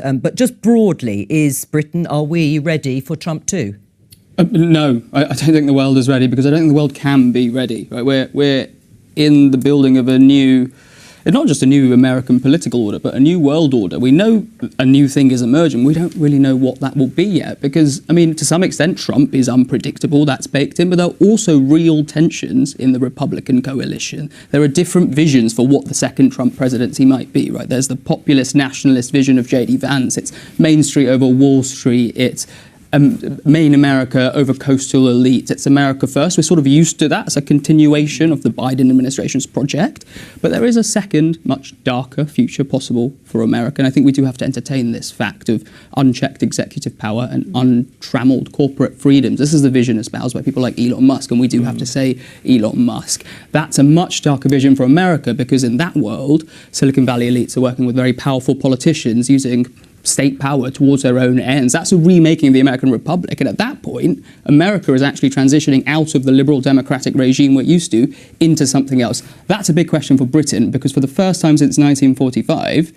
But just broadly, are we ready for Trump too? No, I don't think the world is ready, because I don't think the world can be ready. Right? We're in the building of a new, not just a new American political order, but a new world order. We know a new thing is emerging. We don't really know what that will be yet, because, I mean, to some extent, Trump is unpredictable. That's baked in, but there are also real tensions in the Republican coalition. There are different visions for what the second Trump presidency might be, right? There's the populist nationalist vision of J.D. Vance. It's Main Street over Wall Street. It's Main America over coastal elite. It's America first. We're sort of used to that as a continuation of the Biden administration's project. But there is a second, much darker future possible for America. And I think we do have to entertain this fact of unchecked executive power and untrammeled corporate freedoms. This is the vision espoused by people like Elon Musk. And we do have to say Elon Musk. That's a much darker vision for America, because in that world, Silicon Valley elites are working with very powerful politicians using state power towards their own ends. That's a remaking of the American Republic. And at that point, America is actually transitioning out of the liberal democratic regime we're used to into something else. That's a big question for Britain, because for the first time since 1945,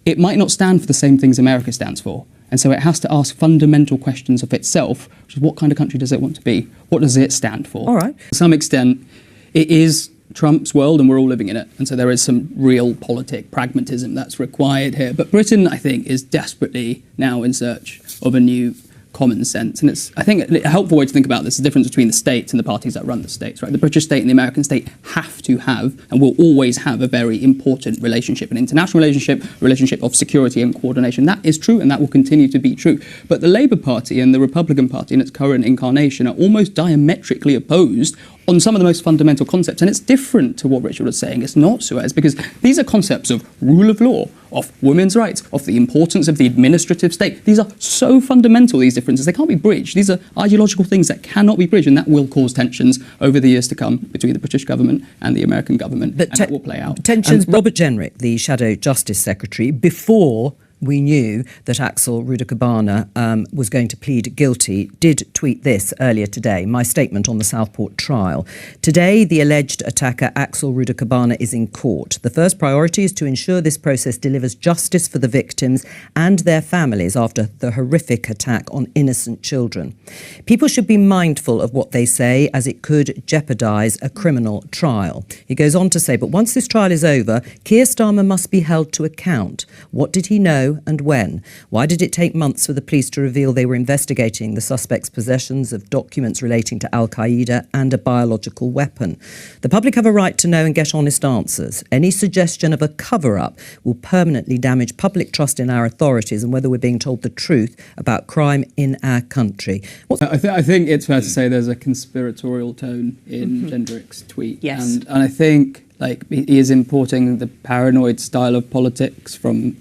it might not stand for the same things America stands for. And so it has to ask fundamental questions of itself, which is, what kind of country does it want to be? What does it stand for? All right. To some extent, it is Trump's world, and we're all living in it. And so there is some real pragmatism that's required here. But Britain, I think, is desperately now in search of a new common sense. And I think a helpful way to think about this is the difference between the states and the parties that run the states, right? The British state and the American state have to have, and will always have, a very important relationship, an international relationship of security and coordination. That is true, and that will continue to be true. But the Labour Party and the Republican Party in its current incarnation are almost diametrically opposed on some of the most fundamental concepts. And it's different to what Richard was saying. It's not so, it's because these are concepts of rule of law, of women's rights, of the importance of the administrative state. These are so fundamental, these differences. They can't be bridged. These are ideological things that cannot be bridged, and that will cause tensions over the years to come between the British government and the American government. But that will play out. Tensions. Robert Jenrick, the Shadow Justice Secretary, before we knew that Axel Rudakabana was going to plead guilty, did tweet this earlier today, my statement on the Southport trial. Today, the alleged attacker Axel Rudakabana is in court. The first priority is to ensure this process delivers justice for the victims and their families after the horrific attack on innocent children. People should be mindful of what they say, as it could jeopardise a criminal trial. He goes on to say, but once this trial is over, Keir Starmer must be held to account. What did he know and when? Why did it take months for the police to reveal they were investigating the suspect's possessions of documents relating to Al-Qaeda and a biological weapon? The public have a right to know and get honest answers. Any suggestion of a cover-up will permanently damage public trust in our authorities and whether we're being told the truth about crime in our country. I think it's fair to say there's a conspiratorial tone in Jendrick's tweet. Yes. And I think he is importing the paranoid style of politics from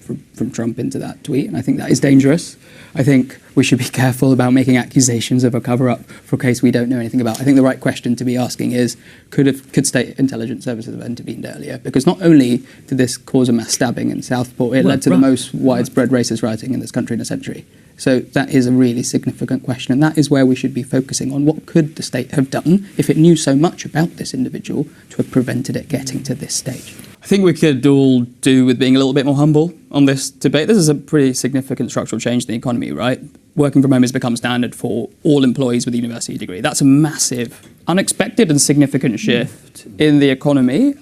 Trump into that tweet, and I think that is dangerous. I think we should be careful about making accusations of a cover-up for a case we don't know anything about. I think the right question to be asking is, could state intelligence services have intervened earlier? Because not only did this cause a mass stabbing in Southport, it led to the most widespread racist rioting in this country in a century. So that is a really significant question, and that is where we should be focusing on. What could the state have done if it knew so much about this individual to have prevented it getting to this stage? I think we could all do with being a little bit more humble on this debate. This is a pretty significant structural change in the economy, right? Working from home has become standard for all employees with a university degree. That's a massive, unexpected and significant shift in the economy.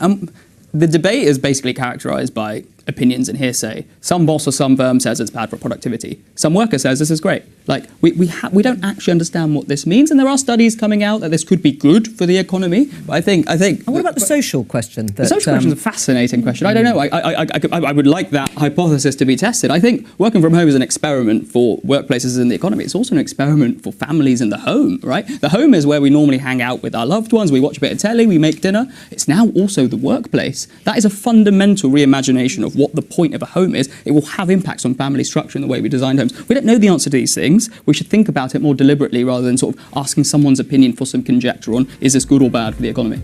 The debate is basically characterised by opinions and hearsay. Some boss or some firm says it's bad for productivity. Some worker says this is great. Like, we don't actually understand what this means, and there are studies coming out that this could be good for the economy. But I think. And what about the social question? The social question is a fascinating question. I don't know. I would like that hypothesis to be tested. I think working from home is an experiment for workplaces and the economy. It's also an experiment for families in the home, right? The home is where we normally hang out with our loved ones. We watch a bit of telly. We make dinner. It's now also the workplace. That is a fundamental reimagination of what the point of a home is. It will have impacts on family structure and the way we design homes. We don't know the answer to these things. We should think about it more deliberately rather than sort of asking someone's opinion for some conjecture on, is this good or bad for the economy?